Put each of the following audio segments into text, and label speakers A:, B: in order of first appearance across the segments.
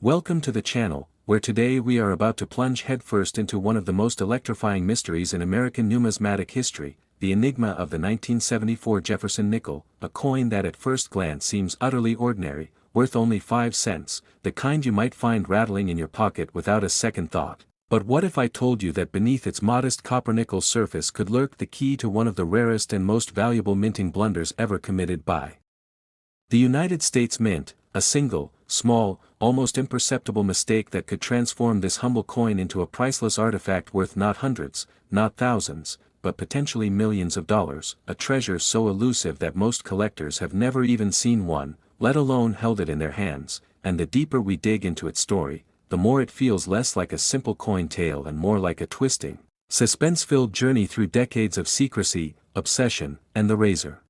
A: Welcome to the channel, where today we are about to plunge headfirst into one of the most electrifying mysteries in American numismatic history, the enigma of the 1974 Jefferson nickel, a coin that at first glance seems utterly ordinary, worth only 5 cents, the kind you might find rattling in your pocket without a second thought. But what if I told you that beneath its modest copper-nickel surface could lurk the key to one of the rarest and most valuable minting blunders ever committed by the United States Mint, a single, small, almost imperceptible mistake that could transform this humble coin into a priceless artifact worth not hundreds, not thousands, but potentially millions of dollars, a treasure so elusive that most collectors have never even seen one, let alone held it in their hands, and the deeper we dig into its story, the more it feels less like a simple coin tale and more like a twisting, suspense-filled journey through decades of secrecy, obsession, and the razor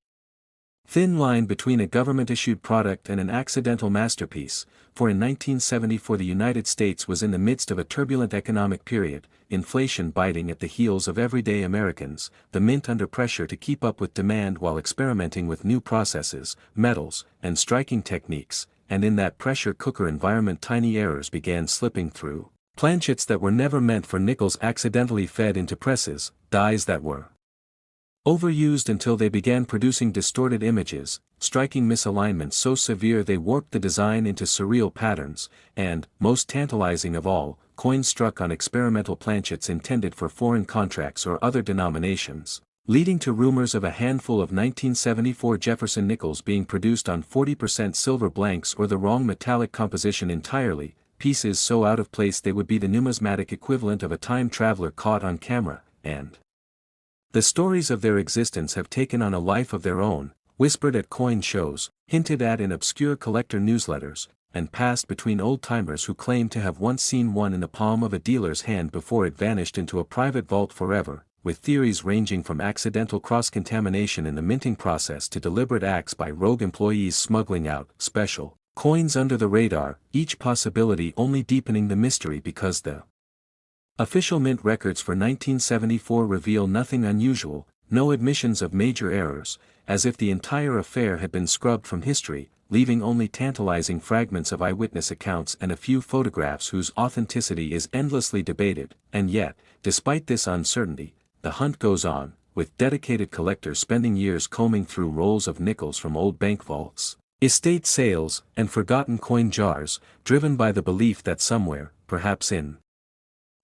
A: thin line between a government-issued product and an accidental masterpiece, for in 1974 the United States was in the midst of a turbulent economic period, inflation biting at the heels of everyday Americans, the mint under pressure to keep up with demand while experimenting with new processes, metals, and striking techniques, and in that pressure cooker environment tiny errors began slipping through. Planchets that were never meant for nickels accidentally fed into presses, dies that were overused until they began producing distorted images, striking misalignments so severe they warped the design into surreal patterns, and, most tantalizing of all, coins struck on experimental planchets intended for foreign contracts or other denominations, leading to rumors of a handful of 1974 Jefferson nickels being produced on 40% silver blanks or the wrong metallic composition entirely, pieces so out of place they would be the numismatic equivalent of a time traveler caught on camera, and the stories of their existence have taken on a life of their own, whispered at coin shows, hinted at in obscure collector newsletters, and passed between old-timers who claim to have once seen one in the palm of a dealer's hand before it vanished into a private vault forever, with theories ranging from accidental cross-contamination in the minting process to deliberate acts by rogue employees smuggling out special coins under the radar, each possibility only deepening the mystery because the official mint records for 1974 reveal nothing unusual, no admissions of major errors, as if the entire affair had been scrubbed from history, leaving only tantalizing fragments of eyewitness accounts and a few photographs whose authenticity is endlessly debated, and yet, despite this uncertainty, the hunt goes on, with dedicated collectors spending years combing through rolls of nickels from old bank vaults, estate sales, and forgotten coin jars, driven by the belief that somewhere, perhaps in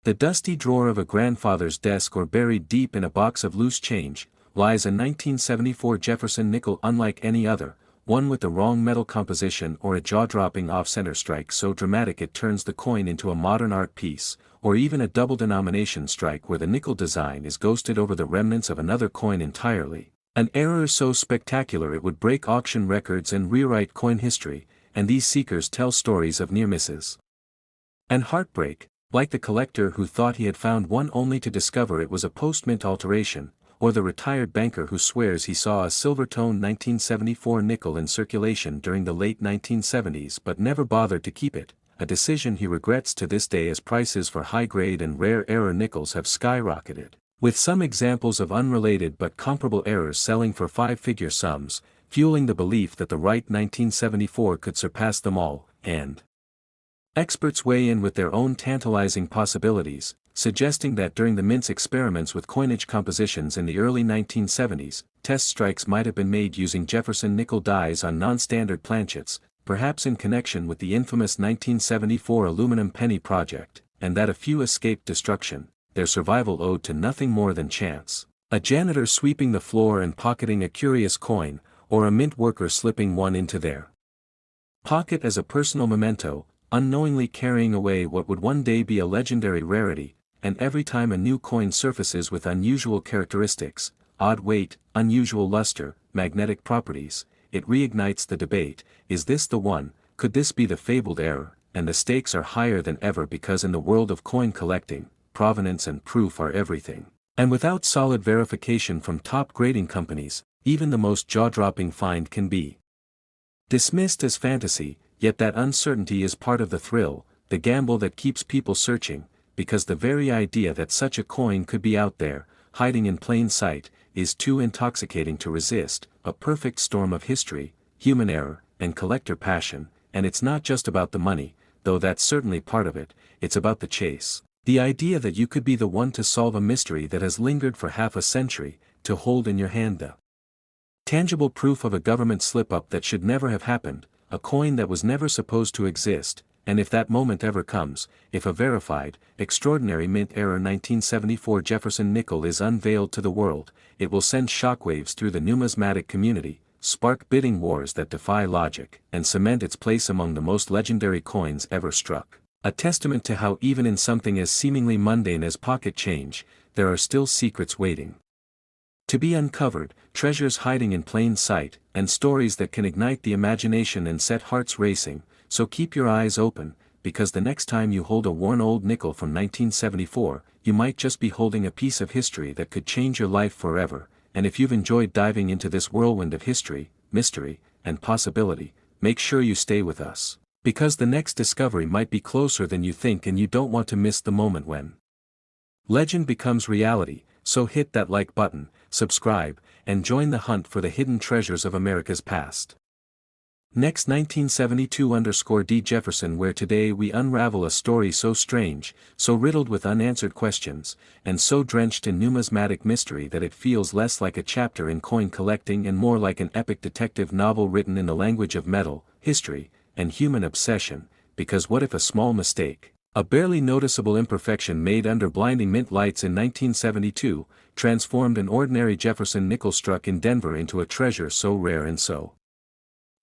A: the dusty drawer of a grandfather's desk or buried deep in a box of loose change, lies a 1974 Jefferson nickel unlike any other, one with the wrong metal composition or a jaw-dropping off-center strike so dramatic it turns the coin into a modern art piece, or even a double-denomination strike where the nickel design is ghosted over the remnants of another coin entirely, an error so spectacular it would break auction records and rewrite coin history, and these seekers tell stories of near misses and heartbreak, like the collector who thought he had found one only to discover it was a post-mint alteration, or the retired banker who swears he saw a silver-toned 1974 nickel in circulation during the late 1970s but never bothered to keep it, a decision he regrets to this day as prices for high-grade and rare error nickels have skyrocketed, with some examples of unrelated but comparable errors selling for five-figure sums, fueling the belief that the right 1974 could surpass them all, and experts weigh in with their own tantalizing possibilities, suggesting that during the mint's experiments with coinage compositions in the early 1970s, test strikes might have been made using Jefferson nickel dies on non-standard planchets, perhaps in connection with the infamous 1974 aluminum penny project, and that a few escaped destruction, their survival owed to nothing more than chance. A janitor sweeping the floor and pocketing a curious coin, or a mint worker slipping one into their pocket as a personal memento, unknowingly carrying away what would one day be a legendary rarity, and every time a new coin surfaces with unusual characteristics, odd weight, unusual luster, magnetic properties, it reignites the debate, is this the one, could this be the fabled error, and the stakes are higher than ever because in the world of coin collecting, provenance and proof are everything, and without solid verification from top grading companies, even the most jaw-dropping find can be dismissed as fantasy. Yet that uncertainty is part of the thrill, the gamble that keeps people searching, because the very idea that such a coin could be out there, hiding in plain sight, is too intoxicating to resist, a perfect storm of history, human error, and collector passion, and it's not just about the money, though that's certainly part of it. It's about the chase. The idea that you could be the one to solve a mystery that has lingered for half a century, to hold in your hand the tangible proof of a government slip-up that should never have happened, a coin that was never supposed to exist, and if that moment ever comes, if a verified, extraordinary mint-era 1974 Jefferson nickel is unveiled to the world, it will send shockwaves through the numismatic community, spark bidding wars that defy logic, and cement its place among the most legendary coins ever struck. A testament to how even in something as seemingly mundane as pocket change, there are still secrets waiting to be uncovered, treasures hiding in plain sight, and stories that can ignite the imagination and set hearts racing. So keep your eyes open, because the next time you hold a worn old nickel from 1974, you might just be holding a piece of history that could change your life forever. And if you've enjoyed diving into this whirlwind of history, mystery, and possibility, make sure you stay with us. Because the next discovery might be closer than you think, and you don't want to miss the moment when legend becomes reality. So hit that like button, subscribe, and join the hunt for the hidden treasures of America's past. Next 1972_D Jefferson, where today we unravel a story so strange, so riddled with unanswered questions, and so drenched in numismatic mystery that it feels less like a chapter in coin collecting and more like an epic detective novel written in the language of metal, history, and human obsession. Because what if a small mistake, a barely noticeable imperfection made under blinding mint lights in 1972, transformed an ordinary Jefferson nickel struck in Denver into a treasure so rare and so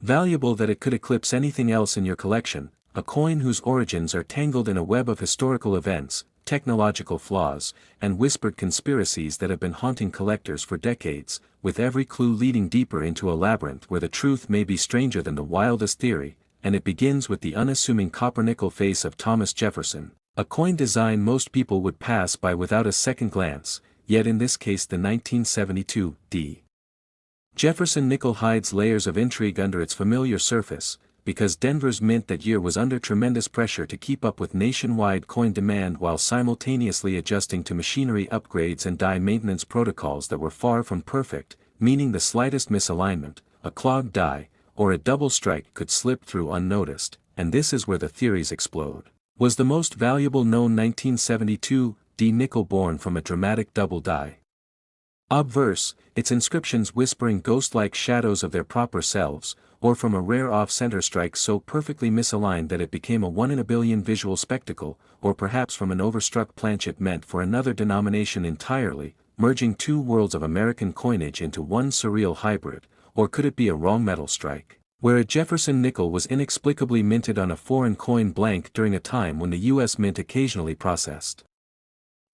A: valuable that it could eclipse anything else in your collection, a coin whose origins are tangled in a web of historical events, technological flaws, and whispered conspiracies that have been haunting collectors for decades, with every clue leading deeper into a labyrinth where the truth may be stranger than the wildest theory. And it begins with the unassuming copper-nickel face of Thomas Jefferson, a coin design most people would pass by without a second glance, yet in this case the 1972 D. Jefferson nickel hides layers of intrigue under its familiar surface, because Denver's mint that year was under tremendous pressure to keep up with nationwide coin demand while simultaneously adjusting to machinery upgrades and die maintenance protocols that were far from perfect, meaning the slightest misalignment, a clogged die, or a double strike could slip through unnoticed, and this is where the theories explode. Was the most valuable known 1972 D nickel born from a dramatic double die obverse, its inscriptions whispering ghost-like shadows of their proper selves, or from a rare off-center strike so perfectly misaligned that it became a one-in-a-billion visual spectacle, or perhaps from an overstruck planchet meant for another denomination entirely, merging two worlds of American coinage into one surreal hybrid? Or could it be a wrong metal strike, where a Jefferson nickel was inexplicably minted on a foreign coin blank during a time when the U.S. Mint occasionally processed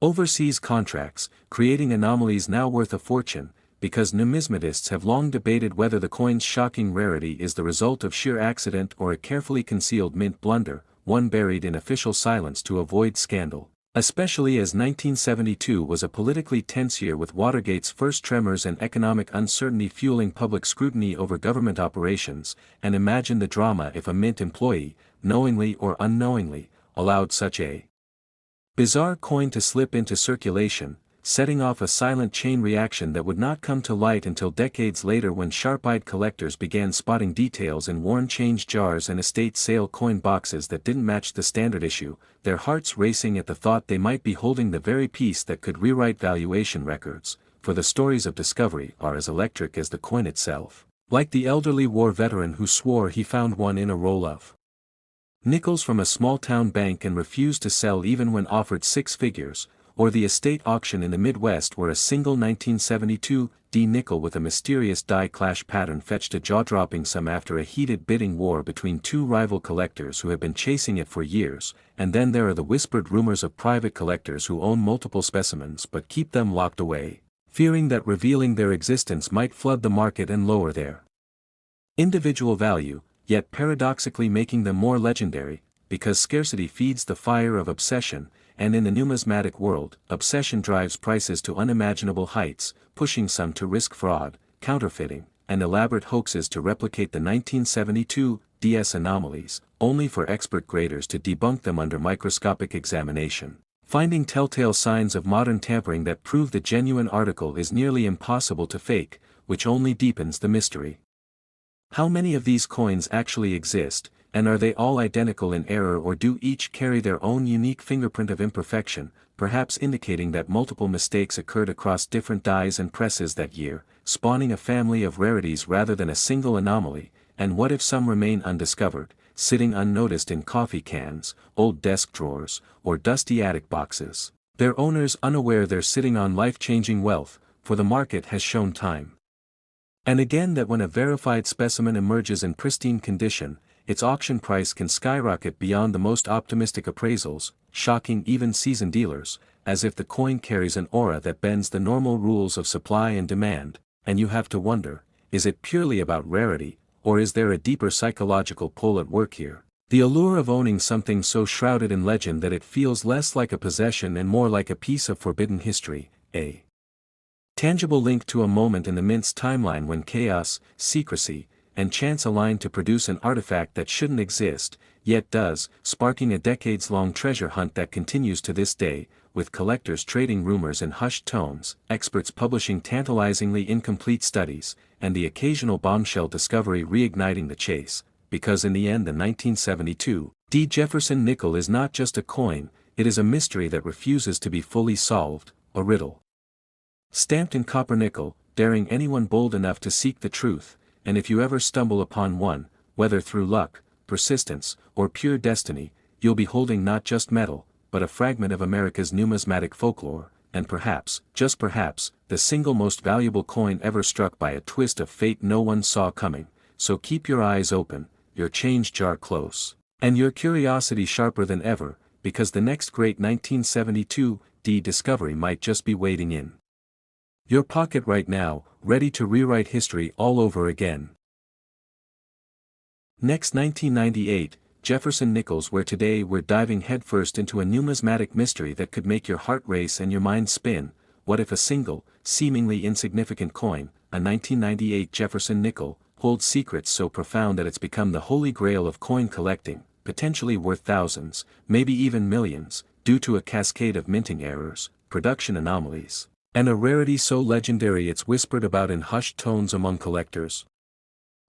A: overseas contracts, creating anomalies now worth a fortune, because numismatists have long debated whether the coin's shocking rarity is the result of sheer accident or a carefully concealed mint blunder, one buried in official silence to avoid scandal. Especially as 1972 was a politically tense year with Watergate's first tremors and economic uncertainty fueling public scrutiny over government operations, and imagine the drama if a mint employee, knowingly or unknowingly, allowed such a bizarre coin to slip into circulation, setting off a silent chain reaction that would not come to light until decades later when sharp-eyed collectors began spotting details in worn change jars and estate sale coin boxes that didn't match the standard issue, their hearts racing at the thought they might be holding the very piece that could rewrite valuation records, for the stories of discovery are as electric as the coin itself, like the elderly war veteran who swore he found one in a roll of nickels from a small-town bank and refused to sell even when offered six figures, or the estate auction in the Midwest where a single 1972 D nickel with a mysterious die clash pattern fetched a jaw-dropping sum after a heated bidding war between two rival collectors who have been chasing it for years. And then there are the whispered rumors of private collectors who own multiple specimens but keep them locked away, fearing that revealing their existence might flood the market and lower their individual value, yet paradoxically making them more legendary, because scarcity feeds the fire of obsession. And in the numismatic world, obsession drives prices to unimaginable heights, pushing some to risk fraud, counterfeiting, and elaborate hoaxes to replicate the 1972 DS anomalies, only for expert graders to debunk them under microscopic examination. Finding telltale signs of modern tampering that prove the genuine article is nearly impossible to fake, which only deepens the mystery. How many of these coins actually exist, and are they all identical in error, or do each carry their own unique fingerprint of imperfection, perhaps indicating that multiple mistakes occurred across different dies and presses that year, spawning a family of rarities rather than a single anomaly? And what if some remain undiscovered, sitting unnoticed in coffee cans, old desk drawers, or dusty attic boxes, their owners unaware they're sitting on life-changing wealth, for the market has shown time and again that when a verified specimen emerges in pristine condition, its auction price can skyrocket beyond the most optimistic appraisals, shocking even seasoned dealers, as if the coin carries an aura that bends the normal rules of supply and demand, and you have to wonder, is it purely about rarity, or is there a deeper psychological pull at work here? The allure of owning something so shrouded in legend that it feels less like a possession and more like a piece of forbidden history, a tangible link to a moment in the mint's timeline when chaos, secrecy, and chance align to produce an artifact that shouldn't exist, yet does, sparking a decades-long treasure hunt that continues to this day, with collectors trading rumors in hushed tones, experts publishing tantalizingly incomplete studies, and the occasional bombshell discovery reigniting the chase, because in the end the 1972 Jefferson nickel is not just a coin, it is a mystery that refuses to be fully solved, a riddle. Stamped in copper nickel, daring anyone bold enough to seek the truth, and if you ever stumble upon one, whether through luck, persistence, or pure destiny, you'll be holding not just metal, but a fragment of America's numismatic folklore, and perhaps, just perhaps, the single most valuable coin ever struck by a twist of fate no one saw coming. So keep your eyes open, your change jar close, and your curiosity sharper than ever, because the next great 1972 discovery might just be waiting in your pocket right now, ready to rewrite history all over again. Next, 1998, Jefferson nickels, where today we're diving headfirst into a numismatic mystery that could make your heart race and your mind spin. What if a single, seemingly insignificant coin, a 1998 Jefferson nickel, holds secrets so profound that it's become the holy grail of coin collecting, potentially worth thousands, maybe even millions, due to a cascade of minting errors, production anomalies, and a rarity so legendary it's whispered about in hushed tones among collectors?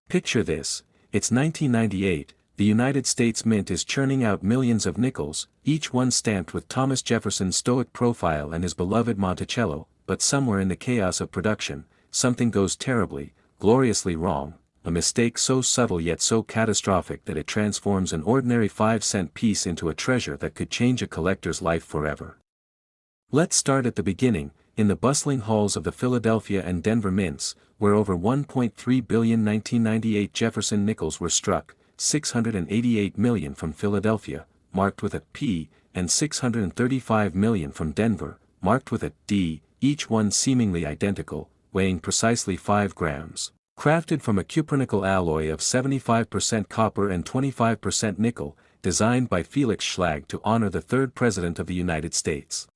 A: Picture this, it's 1998, the United States Mint is churning out millions of nickels, each one stamped with Thomas Jefferson's stoic profile and his beloved Monticello, but somewhere in the chaos of production, something goes terribly, gloriously wrong, a mistake so subtle yet so catastrophic that it transforms an ordinary 5-cent piece into a treasure that could change a collector's life forever. Let's start at the beginning, in the bustling halls of the Philadelphia and Denver mints, where over 1.3 billion 1998 Jefferson nickels were struck, 688 million from Philadelphia, marked with a P, and 635 million from Denver, marked with a D, each one seemingly identical, weighing precisely 5 grams. Crafted from a cupronickel alloy of 75% copper and 25% nickel, designed by Felix Schlag to honor the third President of the United States.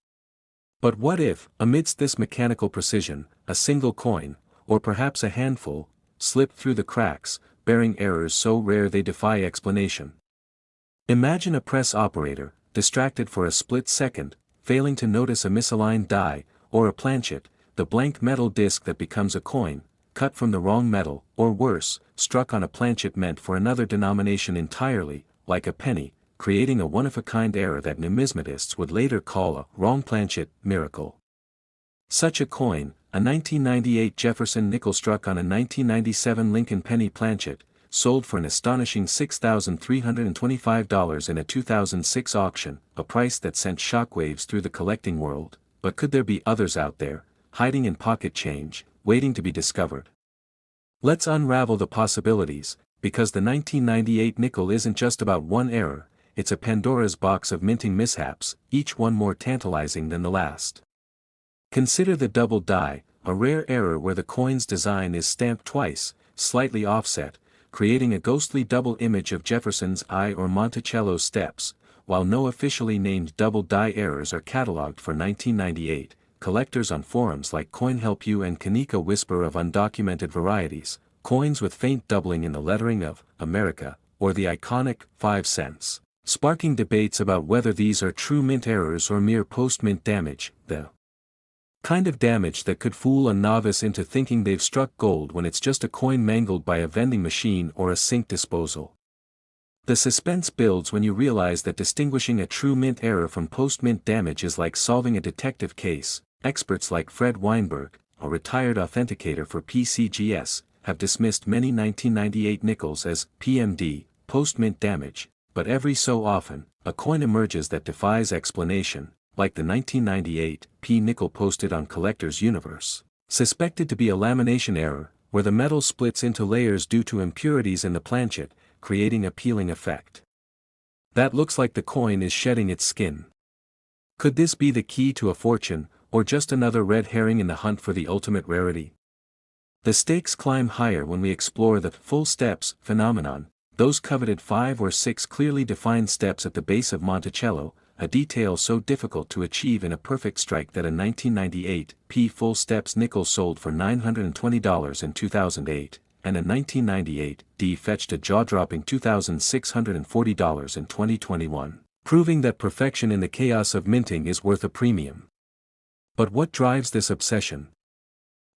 A: But what if, amidst this mechanical precision, a single coin, or perhaps a handful, slipped through the cracks, bearing errors so rare they defy explanation? Imagine a press operator, distracted for a split second, failing to notice a misaligned die, or a planchet, the blank metal disc that becomes a coin, cut from the wrong metal, or worse, struck on a planchet meant for another denomination entirely, like a penny, creating a one-of-a-kind error that numismatists would later call a wrong planchet miracle. Such a coin, a 1998 Jefferson nickel struck on a 1997 Lincoln penny planchet, sold for an astonishing $6,325 in a 2006 auction, a price that sent shockwaves through the collecting world. But could there be others out there, hiding in pocket change, waiting to be discovered? Let's unravel the possibilities, because the 1998 nickel isn't just about one error, it's a Pandora's box of minting mishaps, each one more tantalizing than the last. Consider the double die, a rare error where the coin's design is stamped twice, slightly offset, creating a ghostly double image of Jefferson's eye or Monticello's steps. While no officially named double die errors are catalogued for 1998, collectors on forums like CoinHelpU and Kanika whisper of undocumented varieties, coins with faint doubling in the lettering of America, or the iconic 5 cents, sparking debates about whether these are true mint errors or mere post-mint damage. The Kind of damage that could fool a novice into thinking they've struck gold when it's just a coin mangled by a vending machine or a sink disposal. The suspense builds when you realize that distinguishing a true mint error from post-mint damage is like solving a detective case. Experts like Fred Weinberg, a retired authenticator for PCGS, have dismissed many 1998 nickels as PMD, post-mint damage, but every so often, a coin emerges that defies explanation, like the 1998 P nickel posted on Collector's Universe, suspected to be a lamination error, where the metal splits into layers due to impurities in the planchet, creating a peeling effect. That looks like the coin is shedding its skin. Could this be the key to a fortune, or just another red herring in the hunt for the ultimate rarity? The stakes climb higher when we explore the full steps phenomenon, those coveted 5 or 6 clearly defined steps at the base of Monticello, a detail so difficult to achieve in a perfect strike that a 1998 P full steps nickel sold for $920 in 2008, and a 1998 D fetched a jaw-dropping $2,640 in 2021, proving that perfection in the chaos of minting is worth a premium. But what drives this obsession?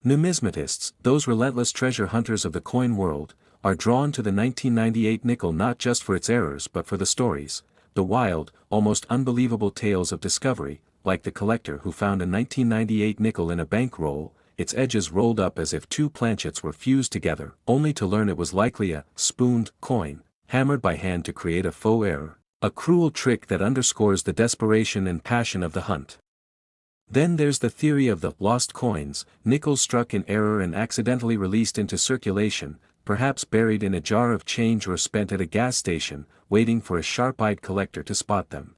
A: Numismatists, those relentless treasure hunters of the coin world, are drawn to the 1998 nickel not just for its errors but for the stories, the wild, almost unbelievable tales of discovery, like the collector who found a 1998 nickel in a bankroll, its edges rolled up as if 2 planchets were fused together, only to learn it was likely a spooned coin, hammered by hand to create a faux error, a cruel trick that underscores the desperation and passion of the hunt. Then there's the theory of the lost coins, nickels struck in error and accidentally released into circulation, perhaps buried in a jar of change or spent at a gas station, waiting for a sharp-eyed collector to spot them.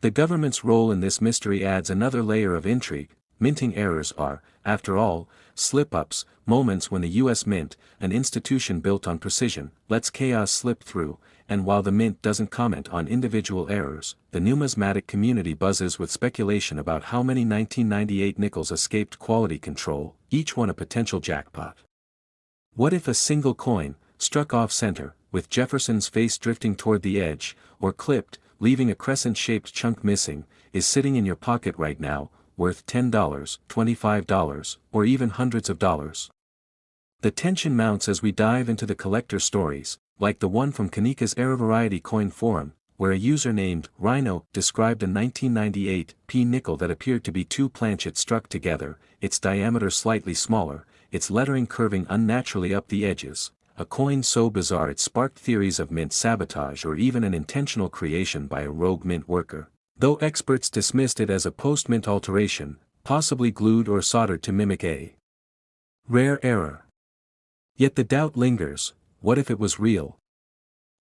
A: The government's role in this mystery adds another layer of intrigue. Minting errors are, after all, slip-ups, moments when the U.S. Mint, an institution built on precision, lets chaos slip through, and while the Mint doesn't comment on individual errors, the numismatic community buzzes with speculation about how many 1998 nickels escaped quality control, each one a potential jackpot. What if a single coin, struck off-center, with Jefferson's face drifting toward the edge, or clipped, leaving a crescent-shaped chunk missing, is sitting in your pocket right now, worth $10, $25, or even hundreds of dollars? The tension mounts as we dive into the collector stories, like the one from Kanika's Era Variety Coin Forum, where a user named Rhino described a 1998 P nickel that appeared to be 2 planchets struck together, its diameter slightly smaller, its lettering curving unnaturally up the edges, a coin so bizarre it sparked theories of mint sabotage or even an intentional creation by a rogue mint worker, though experts dismissed it as a post-mint alteration, possibly glued or soldered to mimic a rare error. Yet the doubt lingers, what if it was real?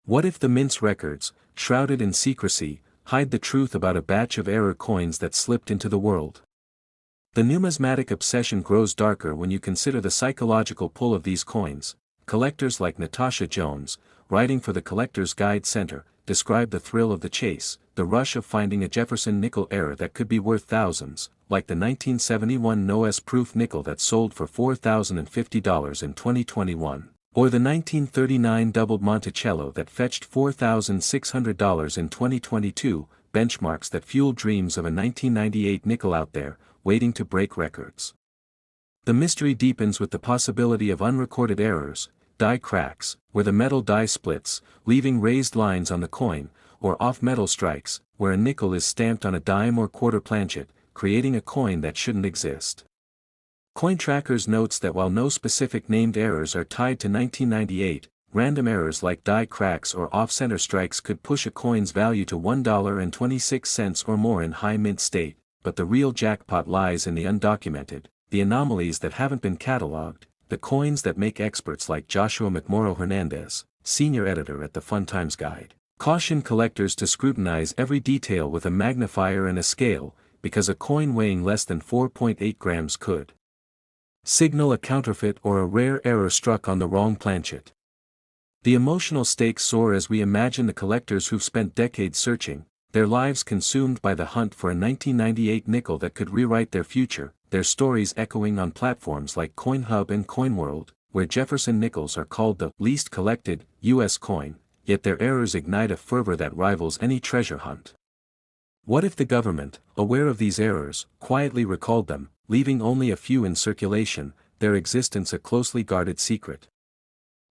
A: What if the mint's records, shrouded in secrecy, hide the truth about a batch of error coins that slipped into the world? The numismatic obsession grows darker when you consider the psychological pull of these coins. Collectors like Natasha Jones, writing for the Collector's Guide Center, describe the thrill of the chase, the rush of finding a Jefferson nickel error that could be worth thousands, like the 1971 no-S-proof nickel that sold for $4,050 in 2021, or the 1939 doubled Monticello that fetched $4,600 in 2022, benchmarks that fuel dreams of a 1998 nickel out there, waiting to break records. The mystery deepens with the possibility of unrecorded errors, die cracks, where the metal die splits, leaving raised lines on the coin, or off-metal strikes, where a nickel is stamped on a dime or quarter planchet, creating a coin that shouldn't exist. CoinTrackers notes that while no specific named errors are tied to 1998, random errors like die cracks or off-center strikes could push a coin's value to $1.26 or more in high mint state, but the real jackpot lies in the undocumented, the anomalies that haven't been catalogued, the coins that make experts like Joshua McMorrow Hernandez, senior editor at the Fun Times Guide, caution collectors to scrutinize every detail with a magnifier and a scale, because a coin weighing less than 4.8 grams could signal a counterfeit or a rare error struck on the wrong planchet. The emotional stakes soar as we imagine the collectors who've spent decades searching, their lives consumed by the hunt for a 1998 nickel that could rewrite their future, their stories echoing on platforms like CoinHub and CoinWorld, where Jefferson nickels are called the least collected U.S. coin, yet their errors ignite a fervor that rivals any treasure hunt. What if the government, aware of these errors, quietly recalled them, leaving only a few in circulation, their existence a closely guarded secret.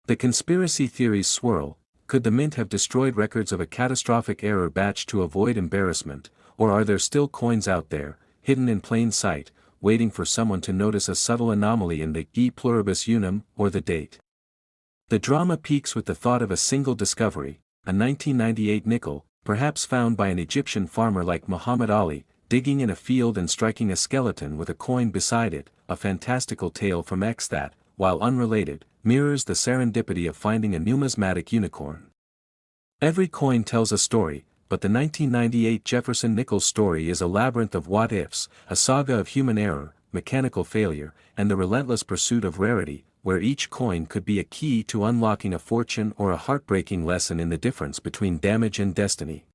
A: The conspiracy theories swirl. Could the mint have destroyed records of a catastrophic error batch to avoid embarrassment, or are there still coins out there, hidden in plain sight, waiting for someone to notice a subtle anomaly in the e pluribus unum or the date? The drama peaks with the thought of a single discovery, a 1998 nickel, perhaps found by an Egyptian farmer like Muhammad Ali, digging in a field and striking a skeleton with a coin beside it, a fantastical tale from X that, while unrelated, mirrors the serendipity of finding a numismatic unicorn. Every coin tells a story, but the 1998 Jefferson nickel story is a labyrinth of what-ifs, a saga of human error, mechanical failure, and the relentless pursuit of rarity, where each coin could be a key to unlocking a fortune or a heartbreaking lesson in the difference between damage and destiny.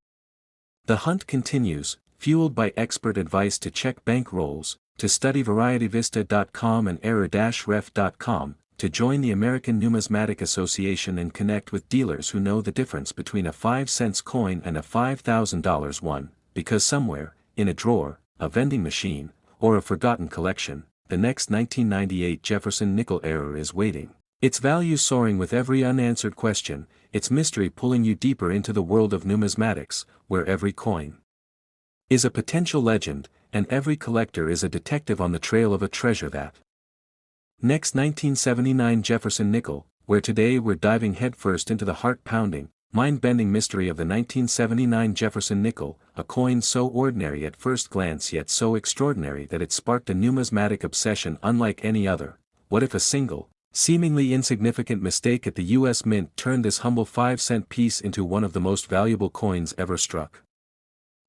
A: The hunt continues, fueled by expert advice to check bank rolls, to study varietyvista.com and error-ref.com, to join the American Numismatic Association and connect with dealers who know the difference between a 5-cent coin and a $5,000 one, because somewhere, in a drawer, a vending machine, or a forgotten collection, the next 1998 Jefferson nickel error is waiting. Its value soaring with every unanswered question, its mystery pulling you deeper into the world of numismatics, where every coin is a potential legend, and every collector is a detective on the trail of a treasure that. Next 1979 Jefferson nickel, where today we're diving headfirst into the heart-pounding, mind-bending mystery of the 1979 Jefferson nickel, a coin so ordinary at first glance yet so extraordinary that it sparked a numismatic obsession unlike any other. What if a single, seemingly insignificant mistake at the U.S. Mint turned this humble 5-cent piece into one of the most valuable coins ever struck?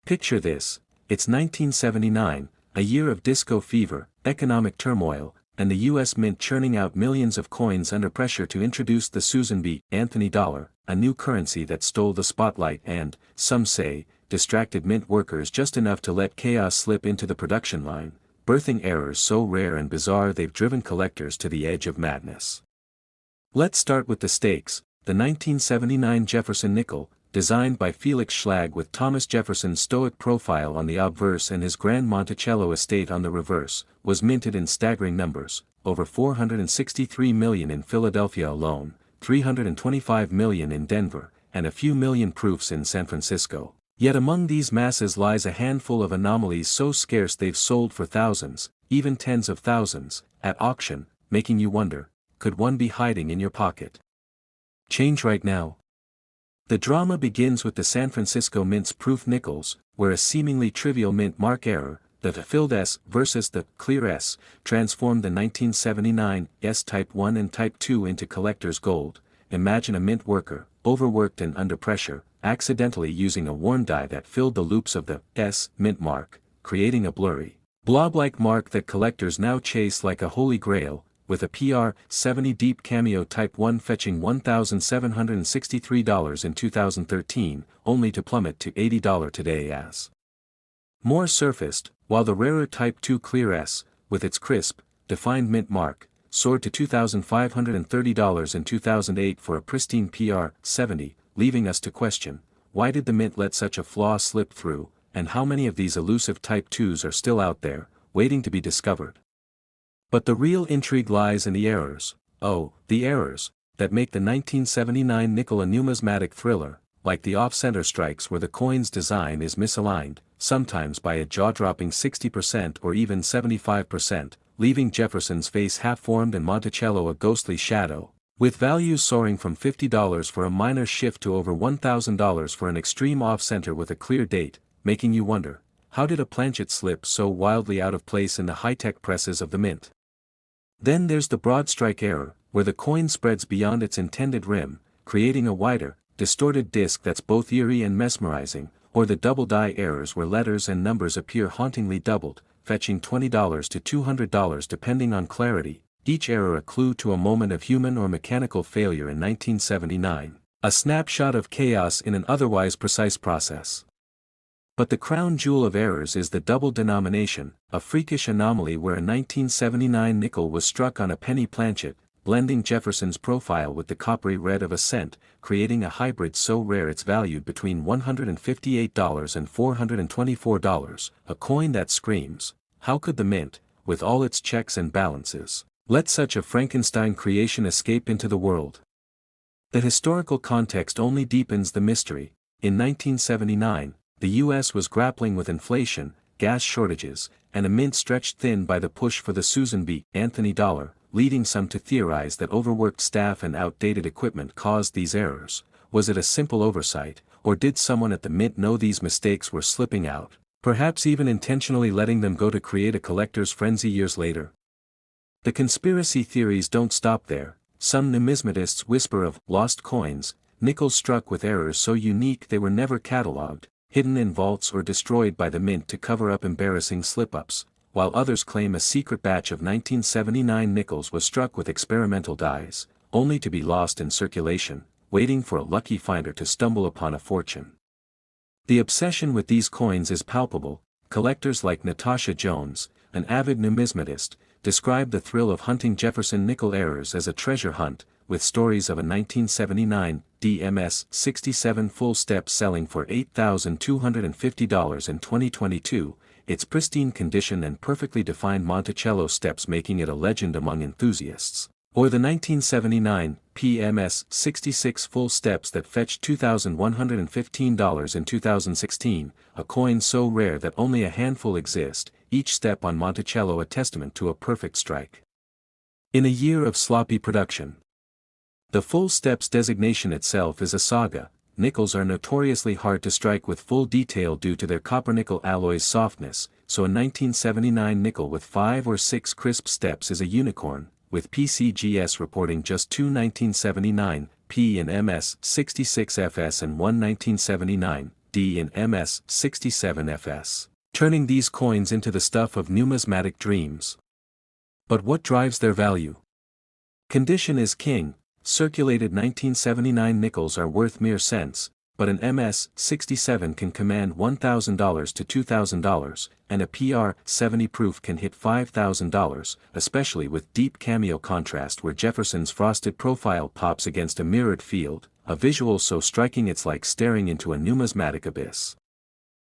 A: Picture this, it's 1979, a year of disco fever, economic turmoil, and the U.S. Mint churning out millions of coins under pressure to introduce the Susan B. Anthony dollar, a new currency that stole the spotlight and, some say, distracted mint workers just enough to let chaos slip into the production line, birthing errors so rare and bizarre they've driven collectors to the edge of madness. Let's start with the stakes. The 1979 Jefferson nickel, designed by Felix Schlag with Thomas Jefferson's stoic profile on the obverse and his Grand Monticello estate on the reverse, was minted in staggering numbers, over 463 million in Philadelphia alone, 325 million in Denver, and a few million proofs in San Francisco. Yet among these masses lies a handful of anomalies so scarce they've sold for thousands, even tens of thousands, at auction, making you wonder, could one be hiding in your pocket? Change right now. The drama begins with the San Francisco Mint's proof nickels, where a seemingly trivial mint mark error, the filled S versus the clear S, transformed the 1979 S-Type 1 and Type 2 into collector's gold. Imagine a mint worker, overworked and under pressure, accidentally using a worn die that filled the loops of the S mint mark, creating a blurry, blob-like mark that collectors now chase like a holy grail, with a PR 70 deep cameo Type 1 fetching $1,763 in 2013, only to plummet to $80 today as more surfaced, while the rarer Type 2 Clear S, with its crisp, defined mint mark, soared to $2,530 in 2008 for a pristine PR 70, leaving us to question, why did the mint let such a flaw slip through, and how many of these elusive Type 2s are still out there, waiting to be discovered? But the real intrigue lies in the errors, the errors, that make the 1979 nickel a numismatic thriller, like the off-center strikes where the coin's design is misaligned, sometimes by a jaw-dropping 60% or even 75%, leaving Jefferson's face half-formed and Monticello a ghostly shadow, with values soaring from $50 for a minor shift to over $1,000 for an extreme off-center with a clear date, making you wonder, how did a planchet slip so wildly out of place in the high-tech presses of the mint? Then there's the broad strike error, where the coin spreads beyond its intended rim, creating a wider, distorted disc that's both eerie and mesmerizing, or the double die errors where letters and numbers appear hauntingly doubled, fetching $20 to $200 depending on clarity, each error a clue to a moment of human or mechanical failure in 1979, a snapshot of chaos in an otherwise precise process. But the crown jewel of errors is the double-denomination, a freakish anomaly where a 1979 nickel was struck on a penny planchet, blending Jefferson's profile with the coppery red of a cent, creating a hybrid so rare it's valued between $158 and $424, a coin that screams, how could the mint, with all its checks and balances. Let such a Frankenstein creation escape into the world. The historical context only deepens the mystery. In 1979, the U.S. was grappling with inflation, gas shortages, and a mint stretched thin by the push for the Susan B. Anthony dollar, leading some to theorize that overworked staff and outdated equipment caused these errors. Was it a simple oversight, or did someone at the mint know these mistakes were slipping out, perhaps even intentionally letting them go to create a collector's frenzy years later? The conspiracy theories don't stop there. Some numismatists whisper of lost coins, nickels struck with errors so unique they were never catalogued, hidden in vaults or destroyed by the mint to cover up embarrassing slip-ups, while others claim a secret batch of 1979 nickels was struck with experimental dies, only to be lost in circulation, waiting for a lucky finder to stumble upon a fortune. The obsession with these coins is palpable. Collectors like Natasha Jones, an avid numismatist, describe the thrill of hunting Jefferson nickel errors as a treasure hunt, with stories of a 1979 DMS 67 full step selling for $8,250 in 2022, its pristine condition and perfectly defined Monticello steps making it a legend among enthusiasts. Or the 1979 PMS 66 full steps that fetched $2,115 in 2016, a coin so rare that only a handful exist, each step on Monticello a testament to a perfect strike. In a year of sloppy production. The full steps designation itself is a saga. Nickels are notoriously hard to strike with full detail due to their copper-nickel alloy's softness, so a 1979 nickel with 5 or 6 crisp steps is a unicorn, with PCGS reporting just 2 1979 P and MS 66FS and 1 1979 D and MS 67FS, turning these coins into the stuff of numismatic dreams. But what drives their value? Condition is king. Circulated 1979 nickels are worth mere cents, but an MS 67 can command $1,000 to $2,000, and a PR 70 proof can hit $5,000, especially with deep cameo contrast where Jefferson's frosted profile pops against a mirrored field, a visual so striking it's like staring into a numismatic abyss.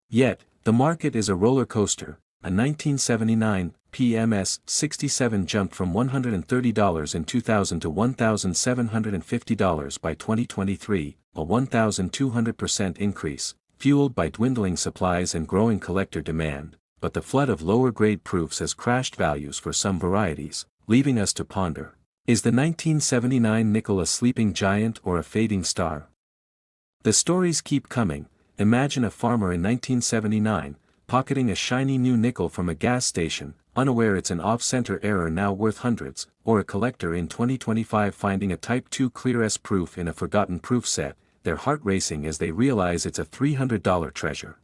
A: Yet, the market is a roller coaster. A 1979 PMS 67 jumped from $130 in 2000 to $1,750 by 2023, a 1,200% increase, fueled by dwindling supplies and growing collector demand, but the flood of lower-grade proofs has crashed values for some varieties, leaving us to ponder, is the 1979 nickel a sleeping giant or a fading star? The stories keep coming. Imagine a farmer in 1979, pocketing a shiny new nickel from a gas station, unaware it's an off-center error now worth hundreds, or a collector in 2025 finding a Type 2 Clear S proof in a forgotten proof set, their heart racing as they realize it's a $300 treasure.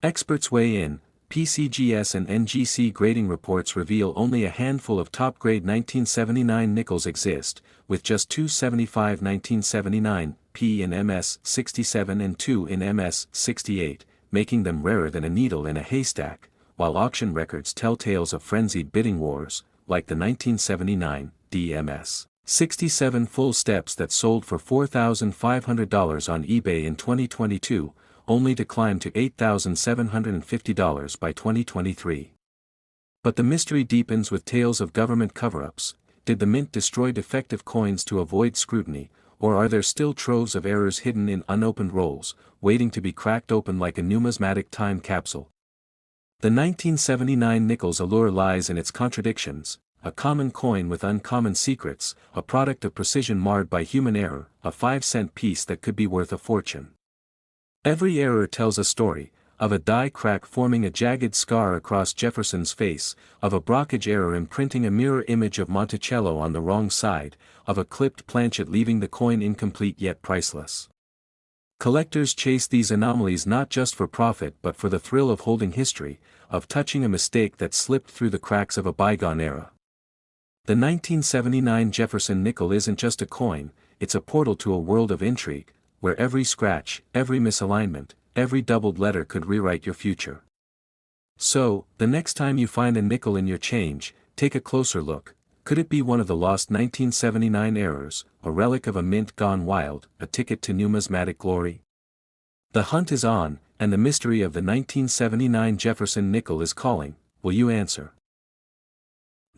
A: Experts weigh in. PCGS and NGC grading reports reveal only a handful of top-grade 1979 nickels exist, with just 275 1979 P in MS 67 and 2 in MS 68. Making them rarer than a needle in a haystack, while auction records tell tales of frenzied bidding wars, like the 1979 DMS 67 full steps that sold for $4,500 on eBay in 2022, only to climb to $8,750 by 2023. But the mystery deepens with tales of government cover-ups. Did the mint destroy defective coins to avoid scrutiny, or are there still troves of errors hidden in unopened rolls, waiting to be cracked open like a numismatic time capsule? The 1979 nickel's allure lies in its contradictions, a common coin with uncommon secrets, a product of precision marred by human error, a 5-cent piece that could be worth a fortune. Every error tells a story, of a die crack forming a jagged scar across Jefferson's face, of a blockage error imprinting a mirror image of Monticello on the wrong side, of a clipped planchet leaving the coin incomplete yet priceless. Collectors chase these anomalies not just for profit but for the thrill of holding history, of touching a mistake that slipped through the cracks of a bygone era. The 1979 Jefferson nickel isn't just a coin, it's a portal to a world of intrigue, where every scratch, every misalignment, every doubled letter could rewrite your future. So, the next time you find a nickel in your change, take a closer look. Could it be one of the lost 1979 errors, a relic of a mint gone wild, a ticket to numismatic glory? The hunt is on, and the mystery of the 1979 Jefferson nickel is calling. Will you answer?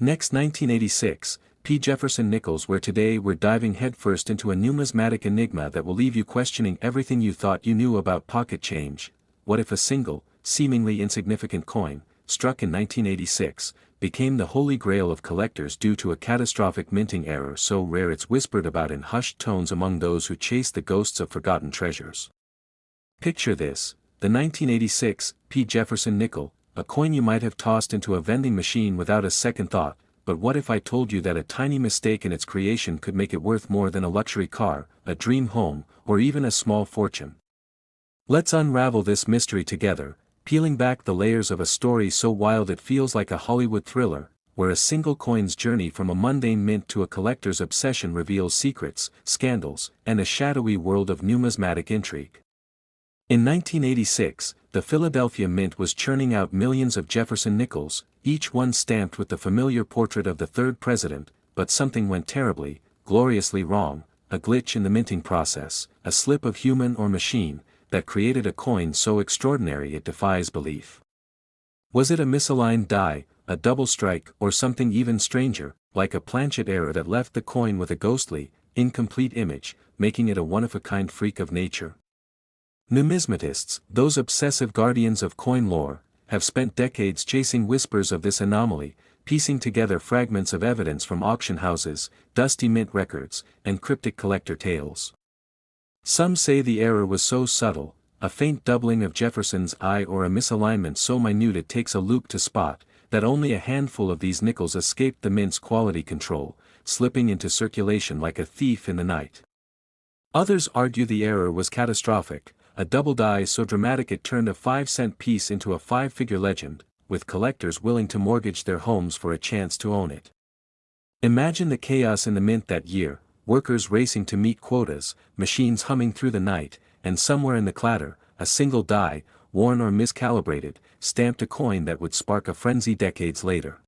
A: Next 1986, P. Jefferson nickels, where today we're diving headfirst into a numismatic enigma that will leave you questioning everything you thought you knew about pocket change. What if a single, seemingly insignificant coin, struck in 1986, became the holy grail of collectors due to a catastrophic minting error so rare it's whispered about in hushed tones among those who chase the ghosts of forgotten treasures? Picture this, the 1986 P. Jefferson nickel, a coin you might have tossed into a vending machine without a second thought. But what if I told you that a tiny mistake in its creation could make it worth more than a luxury car, a dream home, or even a small fortune? Let's unravel this mystery together, peeling back the layers of a story so wild it feels like a Hollywood thriller, where a single coin's journey from a mundane mint to a collector's obsession reveals secrets, scandals, and a shadowy world of numismatic intrigue. In 1986, the Philadelphia Mint was churning out millions of Jefferson nickels, each one stamped with the familiar portrait of the third president, but something went terribly, gloriously wrong, a glitch in the minting process, a slip of human or machine, that created a coin so extraordinary it defies belief. Was it a misaligned die, a double strike, or something even stranger, like a planchet error that left the coin with a ghostly, incomplete image, making it a one-of-a-kind freak of nature? Numismatists, those obsessive guardians of coin lore, have spent decades chasing whispers of this anomaly, piecing together fragments of evidence from auction houses, dusty mint records, and cryptic collector tales. Some say the error was so subtle, a faint doubling of Jefferson's eye or a misalignment so minute it takes a loupe to spot, that only a handful of these nickels escaped the mint's quality control, slipping into circulation like a thief in the night. Others argue the error was catastrophic, a double die so dramatic it turned a 5-cent piece into a 5-figure legend, with collectors willing to mortgage their homes for a chance to own it. Imagine the chaos in the mint that year, workers racing to meet quotas, machines humming through the night, and somewhere in the clatter, a single die, worn or miscalibrated, stamped a coin that would spark a frenzy decades later.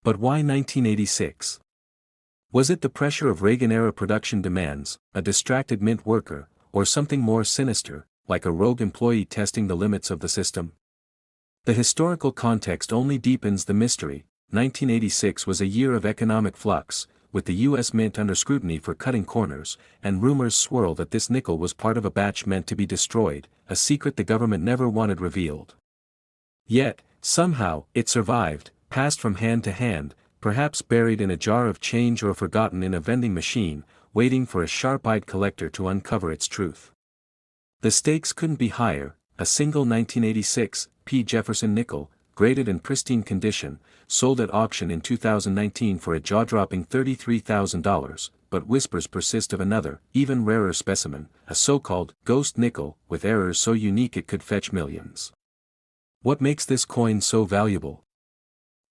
A: But why 1986? Was it the pressure of Reagan-era production demands, a distracted mint worker, or something more sinister, like a rogue employee testing the limits of the system? The historical context only deepens the mystery. 1986 was a year of economic flux, with the U.S. Mint under scrutiny for cutting corners, and rumors swirl that this nickel was part of a batch meant to be destroyed, a secret the government never wanted revealed. Yet, somehow, it survived, passed from hand to hand, perhaps buried in a jar of change or forgotten in a vending machine, waiting for a sharp-eyed collector to uncover its truth. The stakes couldn't be higher. A single 1986 P. Jefferson nickel, graded in pristine condition, sold at auction in 2019 for a jaw-dropping $33,000, but whispers persist of another, even rarer specimen, a so-called ghost nickel, with errors so unique it could fetch millions. What makes this coin so valuable?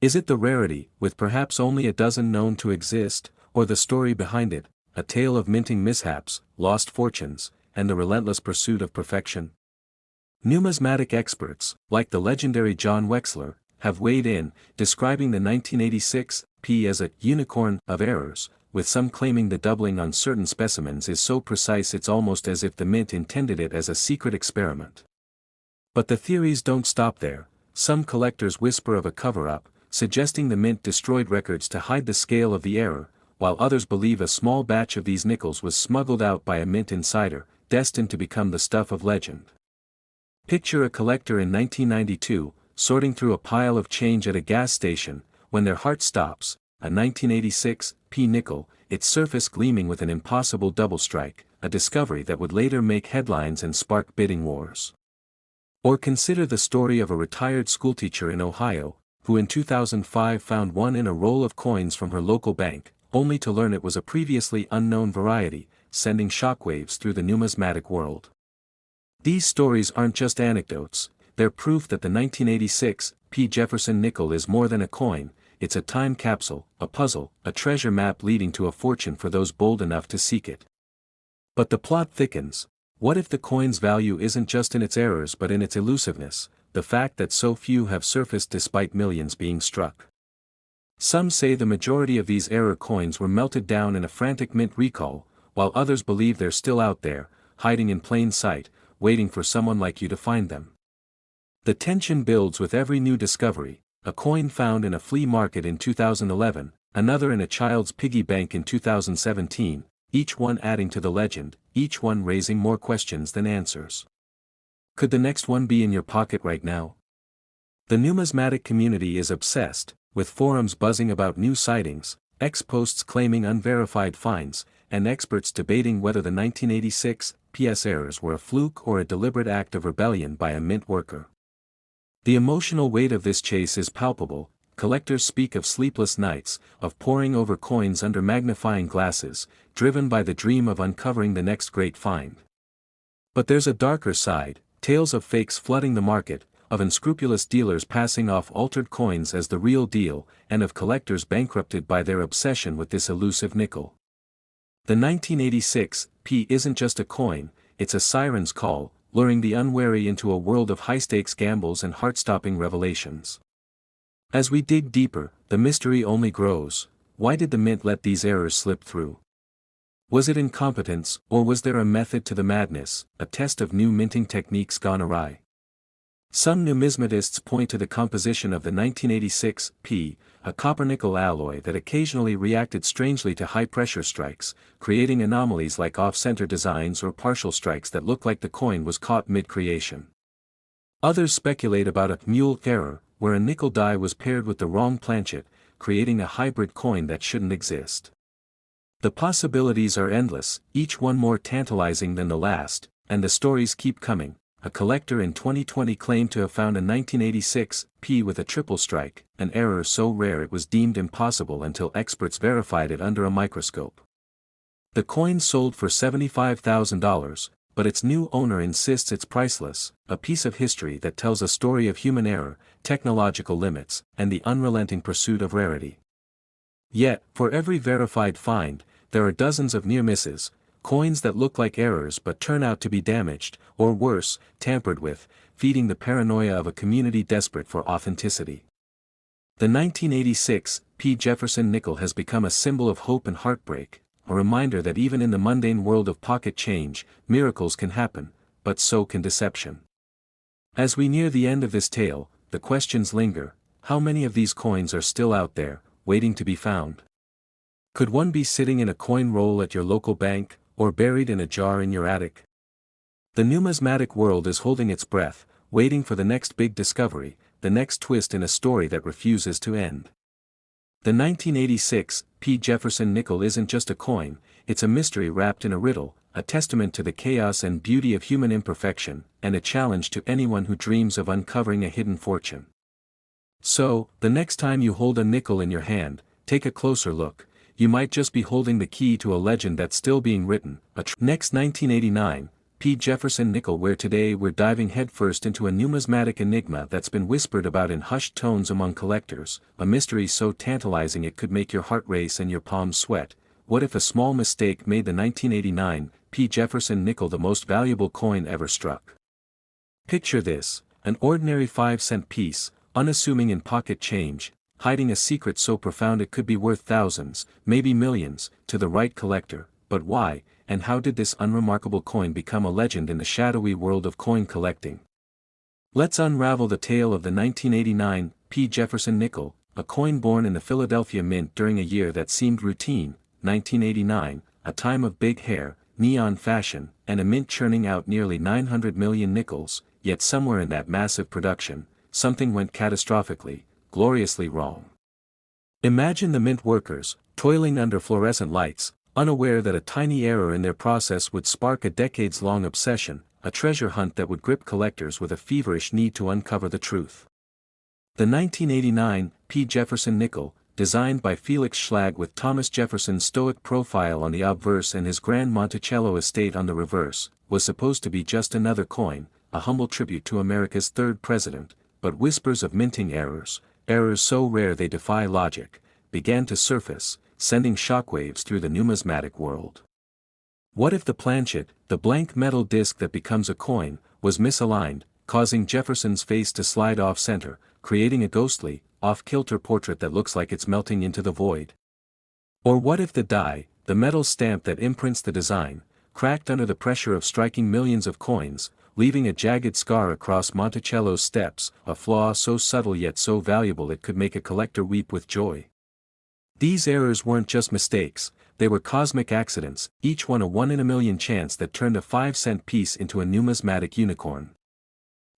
A: Is it the rarity, with perhaps only a dozen known to exist, or the story behind it, a tale of minting mishaps, lost fortunes, and the relentless pursuit of perfection? Numismatic experts, like the legendary John Wexler, have weighed in, describing the 1986 P as a unicorn of errors, with some claiming the doubling on certain specimens is so precise it's almost as if the mint intended it as a secret experiment. But the theories don't stop there. Some collectors whisper of a cover-up, suggesting the mint destroyed records to hide the scale of the error, while others believe a small batch of these nickels was smuggled out by a mint insider, destined to become the stuff of legend. Picture a collector in 1992, sorting through a pile of change at a gas station, when their heart stops, a 1986 P nickel, its surface gleaming with an impossible double strike, a discovery that would later make headlines and spark bidding wars. Or consider the story of a retired schoolteacher in Ohio, who in 2005 found one in a roll of coins from her local bank, only to learn it was a previously unknown variety, sending shockwaves through the numismatic world. These stories aren't just anecdotes, they're proof that the 1986 P. Jefferson nickel is more than a coin, it's a time capsule, a puzzle, a treasure map leading to a fortune for those bold enough to seek it. But the plot thickens. What if the coin's value isn't just in its errors but in its elusiveness, the fact that so few have surfaced despite millions being struck? Some say the majority of these error coins were melted down in a frantic mint recall, while others believe they're still out there, hiding in plain sight, waiting for someone like you to find them. The tension builds with every new discovery. a coin found in a flea market in 2011, another in a child's piggy bank in 2017, each one adding to the legend, each one raising more questions than answers. Could the next one be in your pocket right now? The numismatic community is obsessed, with forums buzzing about new sightings, ex-posts claiming unverified finds, and experts debating whether the 1986 PS errors were a fluke or a deliberate act of rebellion by a mint worker. The emotional weight of this chase is palpable. Collectors speak of sleepless nights, of poring over coins under magnifying glasses, driven by the dream of uncovering the next great find. But there's a darker side, tales of fakes flooding the market, of unscrupulous dealers passing off altered coins as the real deal, and of collectors bankrupted by their obsession with this elusive nickel. The 1986 P isn't just a coin, it's a siren's call, luring the unwary into a world of high-stakes gambles and heart-stopping revelations. As we dig deeper, the mystery only grows. Why did the mint let these errors slip through? Was it incompetence, or was there a method to the madness, a test of new minting techniques gone awry? Some numismatists point to the composition of the 1986 P, a copper-nickel alloy that occasionally reacted strangely to high-pressure strikes, creating anomalies like off-center designs or partial strikes that look like the coin was caught mid-creation. Others speculate about a mule error, where a nickel die was paired with the wrong planchet, creating a hybrid coin that shouldn't exist. The possibilities are endless, each one more tantalizing than the last, and the stories keep coming. A collector in 2020 claimed to have found a 1986 P with a triple strike, an error so rare it was deemed impossible until experts verified it under a microscope. The coin sold for $75,000, but its new owner insists it's priceless, a piece of history that tells a story of human error, technological limits, and the unrelenting pursuit of rarity. Yet, for every verified find, there are dozens of near misses, coins that look like errors but turn out to be damaged, or worse, tampered with, feeding the paranoia of a community desperate for authenticity. The 1986 P. Jefferson nickel has become a symbol of hope and heartbreak, a reminder that even in the mundane world of pocket change, miracles can happen, but so can deception. As we near the end of this tale, the questions linger: how many of these coins are still out there, waiting to be found? Could one be sitting in a coin roll at your local bank, or buried in a jar in your attic? The numismatic world is holding its breath, waiting for the next big discovery, the next twist in a story that refuses to end. The 1986 P. Jefferson nickel isn't just a coin, it's a mystery wrapped in a riddle, a testament to the chaos and beauty of human imperfection, and a challenge to anyone who dreams of uncovering a hidden fortune. So, the next time you hold a nickel in your hand, take a closer look. You might just be holding the key to a legend that's still being written. Next 1989, P. Jefferson nickel, where today we're diving headfirst into a numismatic enigma that's been whispered about in hushed tones among collectors, a mystery so tantalizing it could make your heart race and your palms sweat. What if a small mistake made the 1989 P. Jefferson nickel the most valuable coin ever struck? Picture this: an ordinary 5-cent piece, unassuming in pocket change, hiding a secret so profound it could be worth thousands, maybe millions, to the right collector. But why, and how did this unremarkable coin become a legend in the shadowy world of coin collecting? Let's unravel the tale of the 1989 P. Jefferson nickel, a coin born in the Philadelphia Mint during a year that seemed routine, 1989, a time of big hair, neon fashion, and a mint churning out nearly 900 million nickels, yet somewhere in that massive production, something went catastrophically, gloriously wrong. Imagine the mint workers, toiling under fluorescent lights, unaware that a tiny error in their process would spark a decades-long obsession, a treasure hunt that would grip collectors with a feverish need to uncover the truth. The 1989 P. Jefferson nickel, designed by Felix Schlag with Thomas Jefferson's stoic profile on the obverse and his grand Monticello estate on the reverse, was supposed to be just another coin, a humble tribute to America's third president, but whispers of minting errors, errors so rare they defy logic, began to surface, sending shockwaves through the numismatic world. What if the planchet, the blank metal disc that becomes a coin, was misaligned, causing Jefferson's face to slide off-center, creating a ghostly, off-kilter portrait that looks like it's melting into the void? Or what if the die, the metal stamp that imprints the design, cracked under the pressure of striking millions of coins, leaving a jagged scar across Monticello's steps, a flaw so subtle yet so valuable it could make a collector weep with joy. These errors weren't just mistakes, they were cosmic accidents, each one a 1 in a million chance that turned a 5-cent piece into a numismatic unicorn.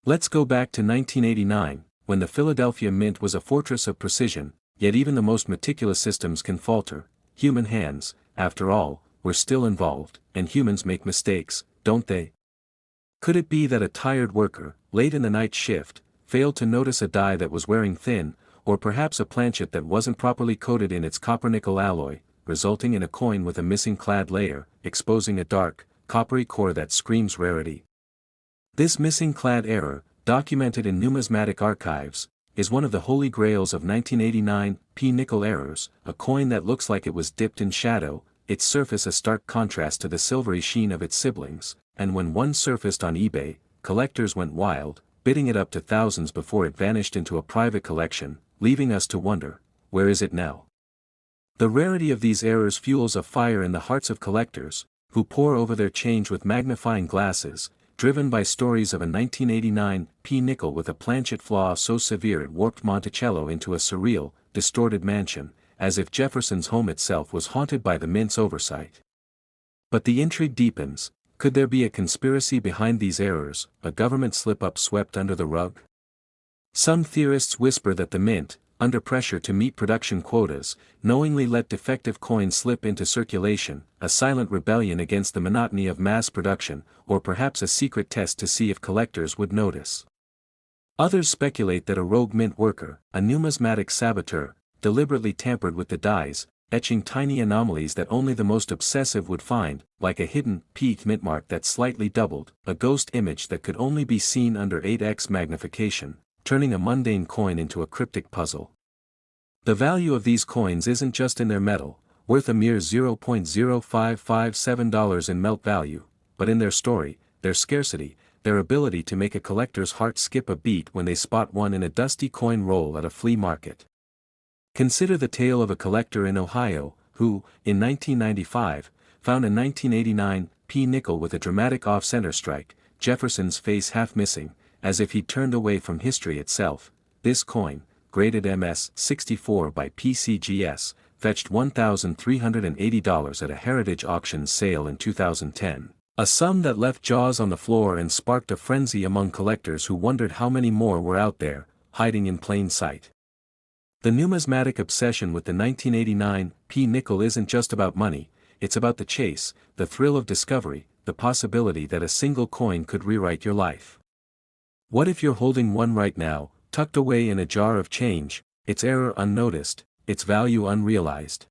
A: Let's go back to 1989, when the Philadelphia Mint was a fortress of precision, yet even the most meticulous systems can falter. Human hands, after all, were still involved, and humans make mistakes, don't they? Could it be that a tired worker, late in the night shift, failed to notice a die that was wearing thin, or perhaps a planchet that wasn't properly coated in its copper-nickel alloy, resulting in a coin with a missing clad layer, exposing a dark, coppery core that screams rarity? This missing clad error, documented in numismatic archives, is one of the holy grails of 1989 nickel errors, a coin that looks like it was dipped in shadow, its surface a stark contrast to the silvery sheen of its siblings, and when one surfaced on eBay, collectors went wild, bidding it up to thousands before it vanished into a private collection, leaving us to wonder, where is it now? The rarity of these errors fuels a fire in the hearts of collectors, who pore over their change with magnifying glasses, driven by stories of a 1989 nickel with a planchet flaw so severe it warped Monticello into a surreal, distorted mansion, as if Jefferson's home itself was haunted by the mint's oversight. But the intrigue deepens. Could there be a conspiracy behind these errors, a government slip-up swept under the rug? Some theorists whisper that the mint, under pressure to meet production quotas, knowingly let defective coins slip into circulation, a silent rebellion against the monotony of mass production, or perhaps a secret test to see if collectors would notice. Others speculate that a rogue mint worker, a numismatic saboteur, deliberately tampered with the dies, etching tiny anomalies that only the most obsessive would find, like a hidden mint mark that slightly doubled, a ghost image that could only be seen under 8x magnification, turning a mundane coin into a cryptic puzzle. The value of these coins isn't just in their metal, worth a mere $0.0557 in melt value, but in their story, their scarcity, their ability to make a collector's heart skip a beat when they spot one in a dusty coin roll at a flea market. Consider the tale of a collector in Ohio, who, in 1995, found a 1989 nickel with a dramatic off-center strike, Jefferson's face half missing, as if he'd turned away from history itself. This coin, graded MS-64 by PCGS, fetched $1,380 at a heritage auction sale in 2010. A sum that left jaws on the floor and sparked a frenzy among collectors who wondered how many more were out there, hiding in plain sight. The numismatic obsession with the 1989 nickel isn't just about money, it's about the chase, the thrill of discovery, the possibility that a single coin could rewrite your life. What if you're holding one right now, tucked away in a jar of change, its error unnoticed, its value unrealized?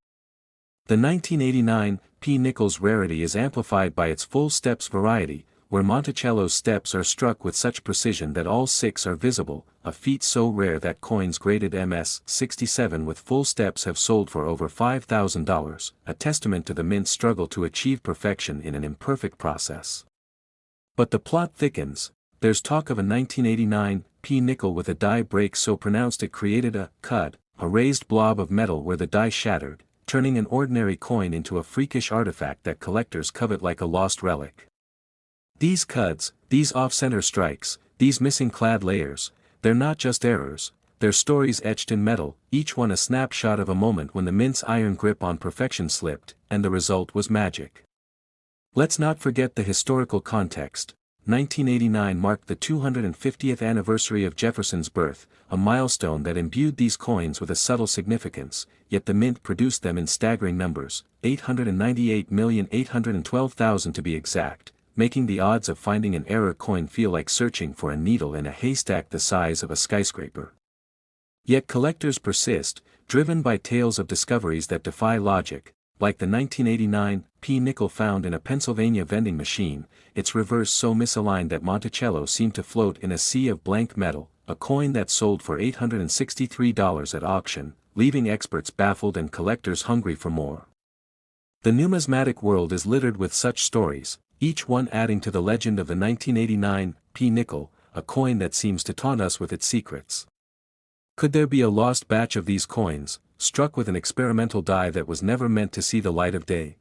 A: The 1989 nickel's rarity is amplified by its full steps variety, where Monticello's steps are struck with such precision that all 6 are visible, a feat so rare that coins graded MS-67 with full steps have sold for over $5,000, a testament to the mint's struggle to achieve perfection in an imperfect process. But the plot thickens. There's talk of a 1989 nickel with a die break so pronounced it created a cud, a raised blob of metal where the die shattered, turning an ordinary coin into a freakish artifact that collectors covet like a lost relic. These cuds, these off-center strikes, these missing clad layers, they're not just errors, they're stories etched in metal, each one a snapshot of a moment when the mint's iron grip on perfection slipped, and the result was magic. Let's not forget the historical context. 1989 marked the 250th anniversary of Jefferson's birth, a milestone that imbued these coins with a subtle significance, yet the mint produced them in staggering numbers, 898,812,000 to be exact, making the odds of finding an error coin feel like searching for a needle in a haystack the size of a skyscraper. Yet collectors persist, driven by tales of discoveries that defy logic, like the 1989 nickel found in a Pennsylvania vending machine, its reverse so misaligned that Monticello seemed to float in a sea of blank metal, a coin that sold for $863 at auction, leaving experts baffled and collectors hungry for more. The numismatic world is littered with such stories, each one adding to the legend of the 1989 nickel, a coin that seems to taunt us with its secrets. Could there be a lost batch of these coins, struck with an experimental die that was never meant to see the light of day?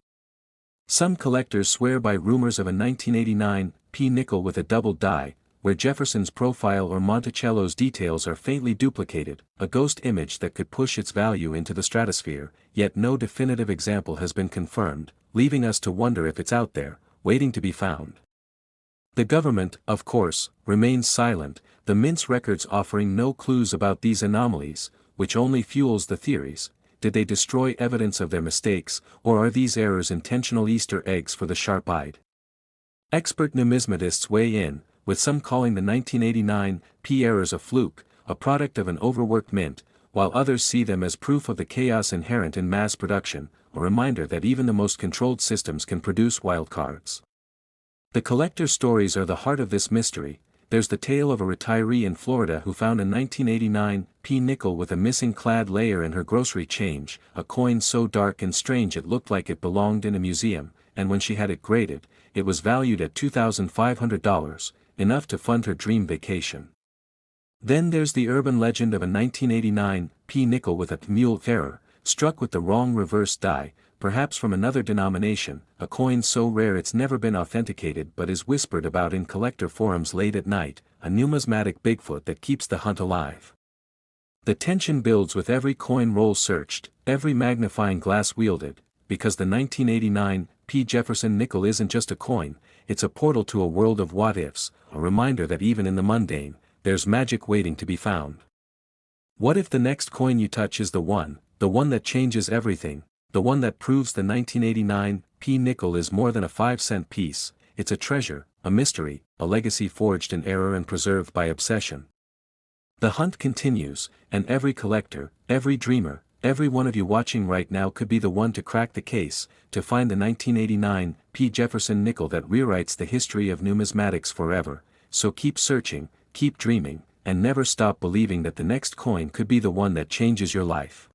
A: Some collectors swear by rumors of a 1989 P nickel with a double die, where Jefferson's profile or Monticello's details are faintly duplicated, a ghost image that could push its value into the stratosphere, yet no definitive example has been confirmed, leaving us to wonder if it's out there, waiting to be found. The government, of course, remains silent, the Mint's records offering no clues about these anomalies, which only fuels the theories. Did they destroy evidence of their mistakes, or are these errors intentional Easter eggs for the sharp-eyed? Expert numismatists weigh in, with some calling the 1989 P errors a fluke, a product of an overworked mint, while others see them as proof of the chaos inherent in mass production, a reminder that even the most controlled systems can produce wildcards. The collector's stories are the heart of this mystery. There's the tale of a retiree in Florida who found a 1989 P nickel with a missing clad layer in her grocery change, a coin so dark and strange it looked like it belonged in a museum, and when she had it graded, it was valued at $2,500, enough to fund her dream vacation. Then there's the urban legend of a 1989 P nickel with a mule error, struck with the wrong reverse die, perhaps from another denomination, a coin so rare it's never been authenticated but is whispered about in collector forums late at night, a numismatic Bigfoot that keeps the hunt alive. The tension builds with every coin roll searched, every magnifying glass wielded, because the 1989 P Jefferson nickel isn't just a coin, it's a portal to a world of what-ifs, a reminder that even in the mundane, there's magic waiting to be found. What if the next coin you touch is the one that changes everything, the one that proves the 1989 P nickel is more than a 5-cent piece, it's a treasure, a mystery, a legacy forged in error and preserved by obsession. The hunt continues, and every collector, every dreamer, every one of you watching right now could be the one to crack the case, to find the 1989 P Jefferson nickel that rewrites the history of numismatics forever. So keep searching, keep dreaming, and never stop believing that the next coin could be the one that changes your life.